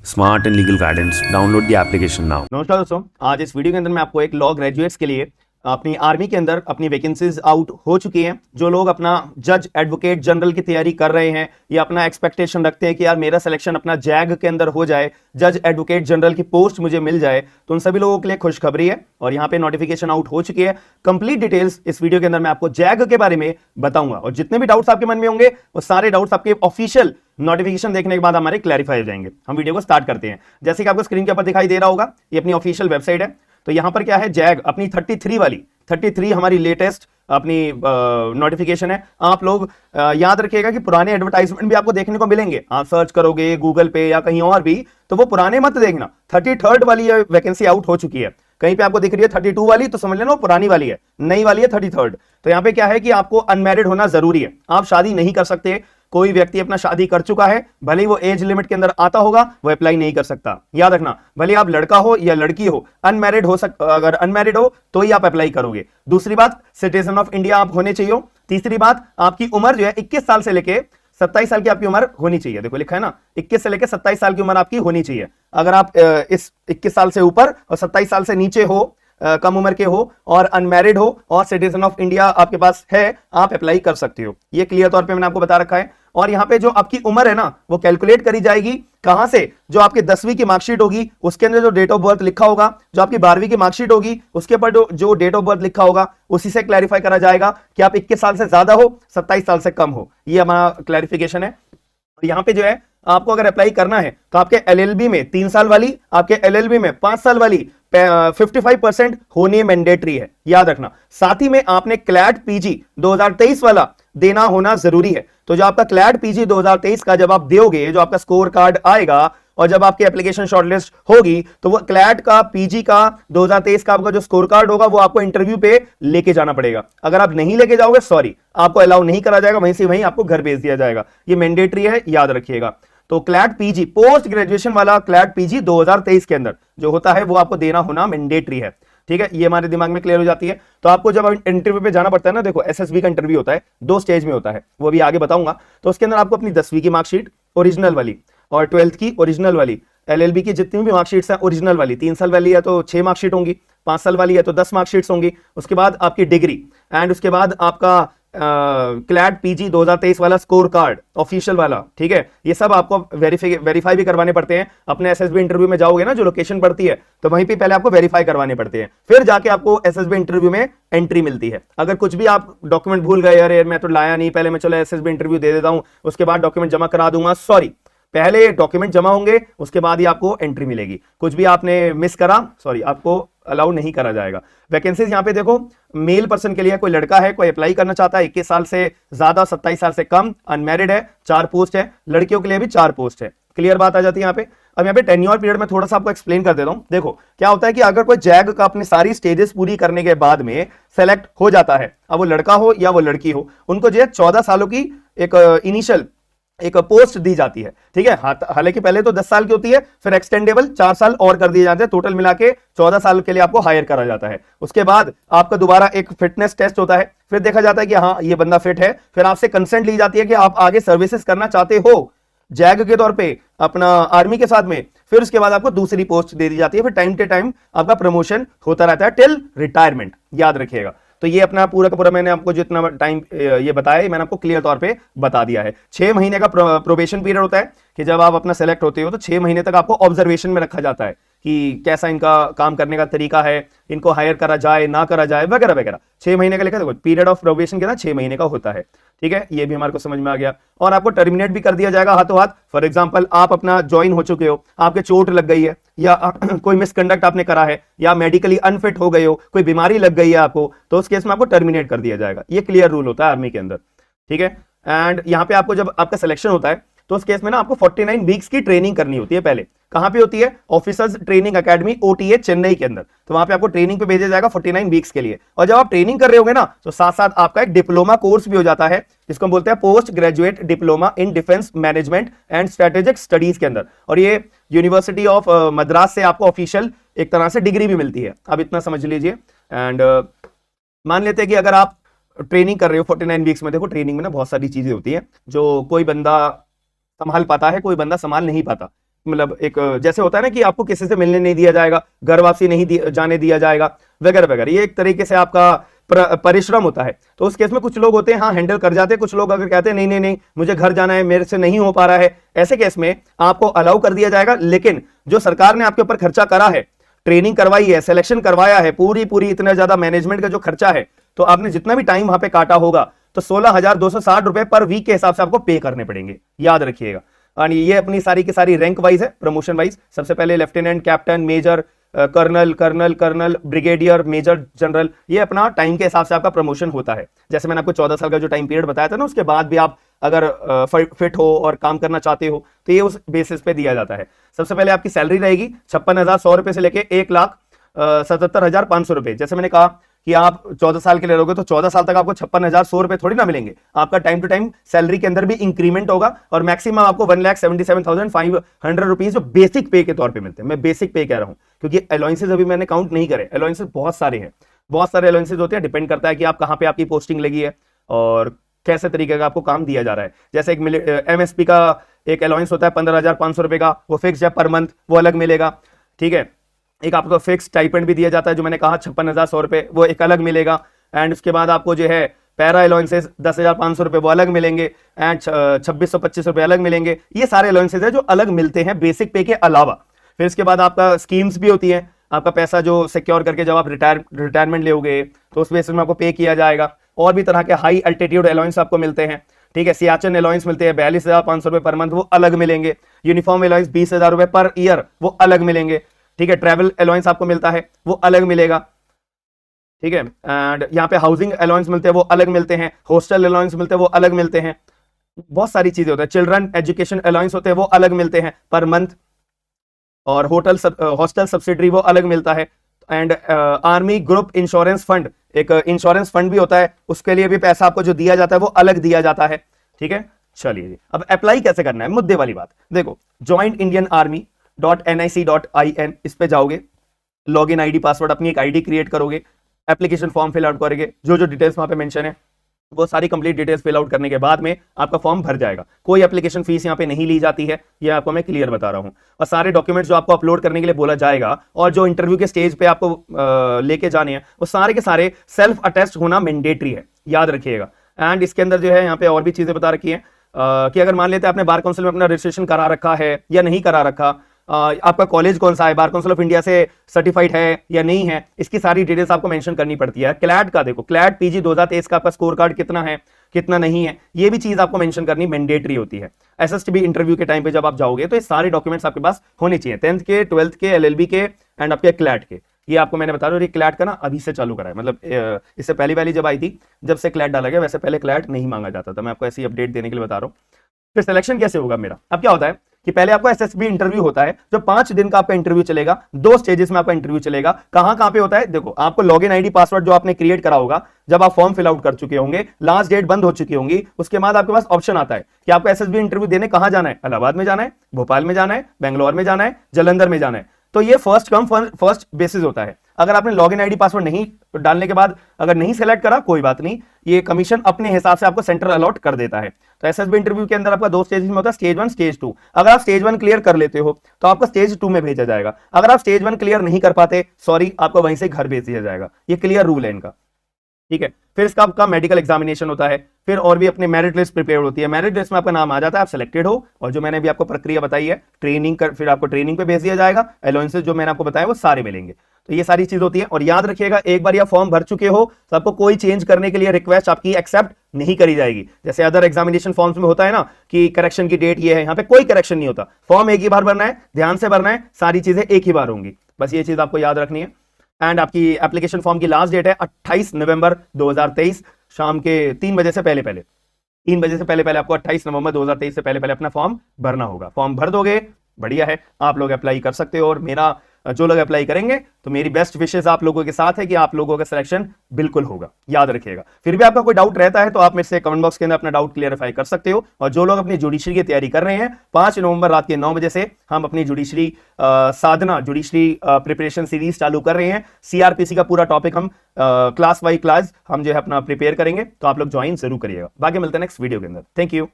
Smart and legal guidance. Download the application now. नमस्कार दोस्तों, आज इस वीडियो के अंदर मैं आपको एक लॉ ग्रेजुएट्स के लिए अपनी आर्मी के अंदर अपनी वैकेंसीज आउट हो चुकी हैं। जो लोग अपना जज एडवोकेट जनरल की तैयारी कर रहे हैं या अपना एक्सपेक्टेशन रखते हैं कि यार मेरा सिलेक्शन अपना जैग के अंदर हो जाए, जज एडवोकेट जनरल की पोस्ट मुझे मिल जाए, तो उन सभी लोगों के लिए खुशखबरी है और यहाँ पे नोटिफिकेशन आउट हो चुकी है। कंप्लीट डिटेल्स इस वीडियो के अंदर मैं आपको जैग के बारे में बताऊंगा और जितने भी डाउट्स आपके मन में होंगे वो सारे डाउट्स आपके ऑफिशियल नोटिफिकेशन देखने के बाद हमारे क्लैरिफाई हो जाएंगे। हम वीडियो को स्टार्ट करते हैं। जैसे कि आपको स्क्रीन के ऊपर दिखाई दे रहा होगा, ये अपनी ऑफिशियल वेबसाइट है। तो यहां पर क्या है, जैग अपनी 33 हमारी लेटेस्ट अपनी नोटिफिकेशन है। आप लोग याद रखिएगा कि पुराने एडवर्टाइजमेंट भी आपको देखने को मिलेंगे। आप सर्च करोगे गूगल पे या कहीं और भी, तो वो पुराने मत देखना। 33rd वाली वैकेंसी आउट हो चुकी है। कहीं पे आपको दिख रही है 32 वाली, तो समझ लेना वो पुरानी वाली है, नई वाली है 33rd। तो यहाँ पे क्या है कि आपको अनमैरिड होना जरूरी है। आप शादी नहीं कर सकते। कोई व्यक्ति अपना शादी कर चुका है, भले ही वो एज लिमिट के अंदर आता होगा, वो अप्लाई नहीं कर सकता। याद रखना, भले आप लड़का हो या लड़की हो, अनमैरिड हो अगर अनमैरिड हो तो ही आप अप्लाई करोगे। दूसरी बात, सिटीजन ऑफ इंडिया आप होने चाहिए। तीसरी बात, आपकी उम्र जो है 21 साल से लेके 27 साल की आपकी उम्र होनी चाहिए। देखो लिखा है ना, 21 से लेकर 27 साल की उम्र आपकी होनी चाहिए। अगर आप इस 21 साल से ऊपर और 27 साल से नीचे हो, कम उम्र के हो और अनमैरिड हो और सिटीजन ऑफ इंडिया आपके पास है, आप अप्लाई कर सकते हो। ये क्लियर तौर पे मैंने आपको बता रखा है। और यहाँ पे जो आपकी उम्र है ना, वो कैलकुलेट करी जाएगी कहां से, जो आपकी 10वीं की मार्कशीट होगी उसके अंदर जो डेट ऑफ बर्थ लिखा होगा, जो आपकी 12वीं की मार्कशीट होगी उसके ऊपर जो डेट ऑफ बर्थ लिखा होगा, उसी से क्लैरिफाई करा जाएगा कि आप 21 साल से ज्यादा हो, 27 साल से कम हो। ये हमारा क्लैरिफिकेशन है। यहाँ पे जो है, आपको अगर अप्लाई करना है तो आपके एलएलबी में 3 साल वाली, आपके एलएलबी में 5 साल वाली 55% होनी मैंडेटरी है, याद रखना। साथ ही में आपने क्लैट पीजी 2023 वाला देना होना जरूरी है। तो जो आपका क्लैट पीजी 2023 का जब आप दोगे, जो आपका स्कोर कार्ड आएगा और जब आपकी एप्लीकेशन शॉर्टलिस्ट होगी, तो वो क्लैट का पीजी का 2023 का आपका जो स्कोर कार्ड होगा वो आपको इंटरव्यू पे लेके जाना पड़ेगा। अगर आप नहीं लेके जाओगे, सॉरी, आपको अलाउ नहीं करा जाएगा, वहीं से वहीं आपको घर भेज दिया जाएगा। ये मैंडेटरी है, याद रखिएगा। तो क्लैट पीजी, पोस्ट ग्रेजुएशन वाला क्लैट पीजी 2023 के अंदर जो होता है वो आपको देना होना मैंडेटरी है। ठीक है, ये हमारे दिमाग में क्लियर हो जाती है। तो आपको जब इंटरव्यू पे जाना पड़ता है ना, देखो एसएसबी का इंटरव्यू होता है, 2 स्टेज में होता है, वो भी आगे बताऊंगा। तो उसके अंदर आपको अपनी 10वीं की मार्कशीट ओरिजिनल वाली और 12th की ओरिजिनल वाली, एलएलबी की जितनी भी मार्कशीट्स हैं ओरिजिनल वाली, 3 साल वाली है तो 6 मार्कशीट होंगी, 5 साल वाली है तो 10 मार्कशीट्स होंगी। उसके बाद आपकी डिग्री एंड उसके बाद आपका क्लैट पीजी 2023 वाला स्कोर कार्ड ऑफिशियल वाला। ठीक है, ये सब आपको वेरीफाई भी करवाने पड़ते हैं। अपने एसएसबी इंटरव्यू में जाओगे ना, जो लोकेशन पड़ती है, तो वहीं पे पहले आपको वेरीफाई करवाने पड़ते हैं, फिर जाके आपको एसएसबी इंटरव्यू में एंट्री मिलती है। अगर कुछ भी आप डॉक्यूमेंट भूल गए, अरे मैं तो लाया नहीं, पहले मैं चलो एसएसबी इंटरव्यू दे देता हूं, उसके बाद डॉक्यूमेंट जमा करा दूंगा, सॉरी, पहले डॉक्यूमेंट जमा होंगे उसके बाद ही आपको एंट्री मिलेगी। कुछ भी आपने मिस करा, सॉरी, आपको अलाउ नहीं करा जाएगा। वैकेंसीज यहाँ पे देखो, मेल पर्सन के लिए, कोई लड़का है, कोई अप्लाई करना चाहता है, 21 साल से ज्यादा, 27 साल से कम, अनमैरिड है, 4 पोस्ट है। लड़कियों के लिए भी 4 पोस्ट है। क्लियर बात आ जाती है यहाँ पे। अब यहाँ पे टेन्योर पीरियड में थोड़ा सा आपको एक्सप्लेन कर देता हूं। देखो क्या होता है कि अगर कोई जैग का अपनी सारी स्टेजेस पूरी करने के बाद में सेलेक्ट हो जाता है, अब वो लड़का हो या वो लड़की हो, उनको जो है 14 सालों की एक इनिशियल एक पोस्ट दी जाती है। ठीक है, हालांकि पहले तो 10 साल की होती है, फिर एक्सटेंडेबल 4 साल और कर दिए जाते हैं, टोटल मिला के 14 साल के लिए आपको हायर करा जाता है। उसके बाद आपका दोबारा एक फिटनेस टेस्ट होता है, फिर देखा जाता है कि हाँ ये बंदा फिट है, फिर आपसे कंसेंट ली जाती है कि आप आगे सर्विसेज करना चाहते हो जैग के तौर पे अपना आर्मी के साथ में। फिर उसके बाद आपको दूसरी पोस्ट दे दी जाती है, फिर टाइम टू टाइम आपका प्रमोशन होता रहता है टिल रिटायरमेंट, याद रखिएगा। तो ये अपना पूरा का पूरा मैंने आपको जितना टाइम ये बताया, मैंने आपको क्लियर तौर पे बता दिया है। 6 महीने का प्रोबेशन पीरियड होता है कि जब आप अपना सेलेक्ट होते हो तो 6 महीने तक आपको ऑब्जर्वेशन में रखा जाता है कि कैसा इनका काम करने का तरीका है, इनको हायर करा जाए ना करा जाए, वगैरह वगैरह। 6 महीने का लिखा, देखो पीरियड ऑफ प्रोबेशन कितना, 6 महीने का होता है। ठीक है, ये भी हमारे को समझ में आ गया। और आपको टर्मिनेट भी कर दिया जाएगा हाथों हाथ। फॉर एग्जांपल, आप अपना ज्वाइन हो चुके हो, आपके चोट लग गई है या कोई मिसकंडक्ट आपने करा है या मेडिकली अनफिट हो गए हो, कोई बीमारी लग गई है आपको, तो उस केस में आपको टर्मिनेट कर दिया जाएगा। ये क्लियर रूल होता है आर्मी के अंदर। ठीक है, एंड यहाँ पे आपको जब आपका सिलेक्शन होता है तो उस केस में ना आपको 49 वीक्स की ट्रेनिंग करनी होती है। पहले कहां पे होती है, officers training academy OTA Chennai के अंदर। तो वहां पे आपको ट्रेनिंग पे भेजा जाएगा 49 वीक्स के लिए। और जब आप ट्रेनिंग कर रहे होगे ना, तो साथ साथ आपका एक डिप्लोमा कोर्स भी हो जाता है, जिसको हम बोलते हैं post graduate diploma in defence management and strategic studies के अंदर। और ये यूनिवर्सिटी ऑफ मद्रास से आपको ऑफिशियल एक तरह से डिग्री भी मिलती है। अब इतना समझ लीजिए। एंड मान लेते हैं कि अगर आप ट्रेनिंग कर रहे हो 49 वीक्स में, देखो ट्रेनिंग में ना बहुत सारी चीजें होती हैं जो कोई बंदा संभाल पाता है, कोई बंदा संभाल नहीं पाता। मतलब एक जैसे होता है ना कि आपको किसी से मिलने नहीं दिया जाएगा, घर वापसी नहीं जाने दिया जाएगा वगैरह वगैरह, ये एक तरीके से आपका परिश्रम होता है। तो उस केस में कुछ लोग होते हैं हाँ हैंडल कर जाते हैं, कुछ लोग अगर कहते हैं नहीं नहीं नहीं मुझे घर जाना है, मेरे से नहीं हो पा रहा है, ऐसे केस में आपको अलाउ कर दिया जाएगा। लेकिन जो सरकार ने आपके ऊपर खर्चा करा है, ट्रेनिंग करवाई है, सिलेक्शन करवाया है, पूरी इतना ज्यादा मैनेजमेंट का जो खर्चा है, तो आपने जितना भी टाइम वहां पे काटा होगा तो 16,260 रुपए पर वीक के हिसाब से आपको पे करने पड़ेंगे, याद रखिएगा। और ये अपनी सारी की सारी रैंक वाइज है, प्रमोशन वाइज। सबसे पहले lieutenant, captain, major, colonel, brigadier, major, general, ये अपना टाइम के हिसाब से आपका प्रमोशन होता है। जैसे मैंने आपको 14 साल का जो टाइम पीरियड बताया था ना, उसके बाद भी आप अगर फिट हो और काम करना चाहते हो तो ये उस बेसिस पे दिया जाता है। सबसे पहले आपकी सैलरी रहेगी 56,100 रुपए से लेके 1,77,500 रुपए। जैसे मैंने कहा कि आप 14 साल के लिए रहोगे तो 14 साल तक आपको 56,100 रुपए थोड़ी ना मिलेंगे, आपका टाइम टू टाइम सैलरी के अंदर भी इंक्रीमेंट होगा और मैक्सिमम आपको 1,77,500 रुपीज जो बेसिक पे के तौर पे मिलते हैं। मैं बेसिक पे कह रहा हूं क्योंकि अलाउंसेस अभी मैंने काउंट नहीं करे, अलाउंसेस बहुत सारे हैं, बहुत सारे अलाउंसेस होते हैं, डिपेंड करता है कि आप कहां पे आपकी पोस्टिंग लगी है और कैसे तरीके का आपको काम दिया जा रहा है। जैसे एक MSP का एक अलाउंस होता है 15,500 रुपए का, वो फिक्स है पर मंथ, वो अलग मिलेगा, ठीक है। एक आपको फिक्स स्टाइपेंड भी दिया जाता है जो मैंने कहा 56,100 रुपए, वो एक अलग मिलेगा। एंड उसके बाद आपको जो है पैरा अलाउंसेस 10,500 रुपए वो अलग मिलेंगे एंड 2,625 रुपए अलग मिलेंगे। ये सारे अलाउंसेस है जो अलग मिलते हैं बेसिक पे के अलावा। फिर इसके बाद आपका स्कीम्स भी होती है, आपका पैसा जो सिक्योर करके जब आप रिटायरमेंट लोगे तो उस बेसिस में आपको पे किया जाएगा। और भी तरह के हाई अल्टीट्यूड अलाउंस आपको मिलते हैं, ठीक है। सियाचिन अलाउंस मिलते हैं 42,500 रुपए पर मंथ, वो अलग मिलेंगे। यूनिफॉर्म अलाउंस 20,000 रुपए पर ईयर, वो अलग मिलेंगे, ठीक है। ट्रैवल अलाउंस आपको मिलता है, वो अलग मिलेगा, ठीक है। एंड यहाँ पे हाउसिंग अलाउंस मिलते हैं, वो अलग मिलते हैं। हॉस्टल अलाउंस मिलते हैं, वो अलग मिलते हैं। बहुत सारी चीजें होती है। चिल्ड्रन एजुकेशन अलाउंस होते हैं, वो अलग मिलते हैं पर मंथ। और हॉस्टल सब्सिडी वो अलग मिलता है। And army group insurance fund, एक इंश्योरेंस फंड भी होता है, उसके लिए भी पैसा आपको जो दिया जाता है वो अलग दिया जाता है, ठीक है। चलिए जी, अब अप्लाई कैसे करना है, मुद्दे वाली बात। देखो, jointindianarmy.nic.in, इस पे जाओगे, लॉगिन आईडी पासवर्ड अपनी एक आईडी क्रिएट करोगे, एप्लीकेशन फॉर्म फिल आउट करोगे, जो जो डिटेल्स वहां पे मेंशन है वो सारी कंप्लीट डिटेल्स फिल आउट करने के बाद में आपका फॉर्म भर जाएगा। कोई एप्लीकेशन फीस यहाँ पे नहीं ली जाती है, ये आपको मैं क्लियर बता रहा हूँ। और सारे डॉक्यूमेंट्स जो आपको अपलोड करने के लिए बोला जाएगा और जो इंटरव्यू के स्टेज पे आपको लेके जाने हैं, वो सारे के सारे सेल्फ अटेस्ट होना मैंडेटरी है, याद रखिएगा। एंड इसके अंदर जो है यहाँ पे और भी चीजें बता रखी है कि अगर मान लेते हैं आपने बार काउंसिल में अपना रजिस्ट्रेशन करा रखा है या नहीं करा रखा, आपका कॉलेज कौन सा है, बार काउंसिल ऑफ इंडिया से सर्टिफाइड है या नहीं है, इसकी सारी डिटेल्स आपको मेंशन करनी पड़ती है। क्लैट का देखो, क्लैट पीजी 2023 का आपका स्कोर कार्ड कितना है, कितना नहीं है, ये भी चीज आपको मेंशन करनी मैंडेटरी होती है। एसएसटी भी इंटरव्यू के टाइम पे जब आप जाओगे तो ये सारे डॉक्यूमेंट्स आपके पास होने चाहिए, 10th के, 12th के, LLB के एंड आपके क्लैट के। ये आपको मैंने बता रहा हूँ, क्लैट का ना अभी से चालू करा है, मतलब इससे पहली वाली जब आई थी, जब से क्लैट डाला गया, वैसे पहले क्लैट नहीं मांगा जाता था। मैं आपको ऐसी अपडेट देने के लिए बता रहा हूँ। फिर सिलेक्शन कैसे होगा मेरा, अब क्या होता है कि पहले आपका एसएसबी इंटरव्यू होता है, जो 5 दिन का आपका इंटरव्यू चलेगा, 2 स्टेजेस में आपका इंटरव्यू चलेगा। कहां पे होता है, देखो, आपको लॉगिन आईडी पासवर्ड जो आपने क्रिएट करा होगा, जब आप फॉर्म फिल आउट कर चुके होंगे, लास्ट डेट बंद हो चुकी होंगी, उसके बाद आपके पास ऑप्शन आता है कि आपको एसएसबी इंटरव्यू देने कहां जाना है, इलाहाबाद में जाना है, भोपाल में जाना है, बेंगलोर में जाना है, जालंधर में जाना है। तो ये फर्स्ट कम फर्स्ट बेसिस होता है। अगर आपने लॉगिन आईडी पासवर्ड नहीं डालने के बाद अगर नहीं सेलेक्ट करा, कोई बात नहीं, ये कमीशन अपने हिसाब से आपको सेंटर अलॉट कर देता है। तो एसएसबी इंटरव्यू के अंदर आपका 2 स्टेज में होता है, स्टेज 1, स्टेज 2। अगर आप स्टेज 1 क्लियर कर लेते हो तो आपका स्टेज 2 में भेजा जाएगा। अगर आप स्टेज 1 क्लियर नहीं कर पाते, सॉरी, आपको वहीं से घर भेज दिया जाएगा। ये क्लियर रूल है इनका, ठीक है। फिर इसका आपका मेडिकल एग्जामिनेशन होता है, फिर और भी अपने मेरिट लिस्ट प्रिपेयर होती है। मेरिट लिस्ट में आपका नाम आ जाता है, आप सिलेक्टेड हो, और जो मैंने भी आपको प्रक्रिया बताई है, ट्रेनिंग कर, फिर आपको ट्रेनिंग पे भेज दिया जाएगा। अलाउंसेस जो मैंने आपको बताया वो सारे मिलेंगे। तो ये सारी चीज होती है। और याद रखिएगा, एक बार ये फॉर्म भर चुके हो तो आपको कोई चेंज करने के लिए रिक्वेस्ट आपकी एक्सेप्ट नहीं करी जाएगी। जैसे अदर एग्जामिनेशन फॉर्म्स में होता है ना कि करेक्शन की डेट ये है, यहाँ पे कोई करेक्शन नहीं होता। फॉर्म एक ही बार भरना है, ध्यान से भरना है, सारी चीजें एक ही बार होंगी, बस ये चीज आपको याद रखनी है। एंड आपकी एप्लीकेशन फॉर्म की लास्ट डेट है 28 नवंबर 2023 शाम के 3 बजे से पहले 3 बजे से पहले आपको 28 नवंबर 2023 से पहले अपना फॉर्म भरना होगा। फॉर्म भर दोगे, बढ़िया है, आप लोग अप्लाई कर सकते हो। और मेरा जो लोग अप्लाई करेंगे तो मेरी बेस्ट विशेष आप लोगों के साथ है कि आप लोगों का सिलेक्शन बिल्कुल होगा, याद रखिएगा। फिर भी आपका कोई डाउट रहता है तो आप मेरे से कमेंट बॉक्स के अंदर अपना डाउट क्लियरफाई कर सकते हो। और जो लोग अपनी जुडिशरी की तैयारी कर रहे हैं, 5 नवंबर रात के 9 बजे से हम अपनी जुडिशरी साधना जुडिशरी प्रिपरेशन सीरीज चालू कर रहे हैं। सीआरपीसी का पूरा टॉपिक हम क्लास बाई क्लास हम जो है अपना प्रिपेयर करेंगे, तो आप लोग ज्वाइन जरूर करिएगा। बाकी मिलते हैं नेक्स्ट वीडियो के अंदर। Thank you.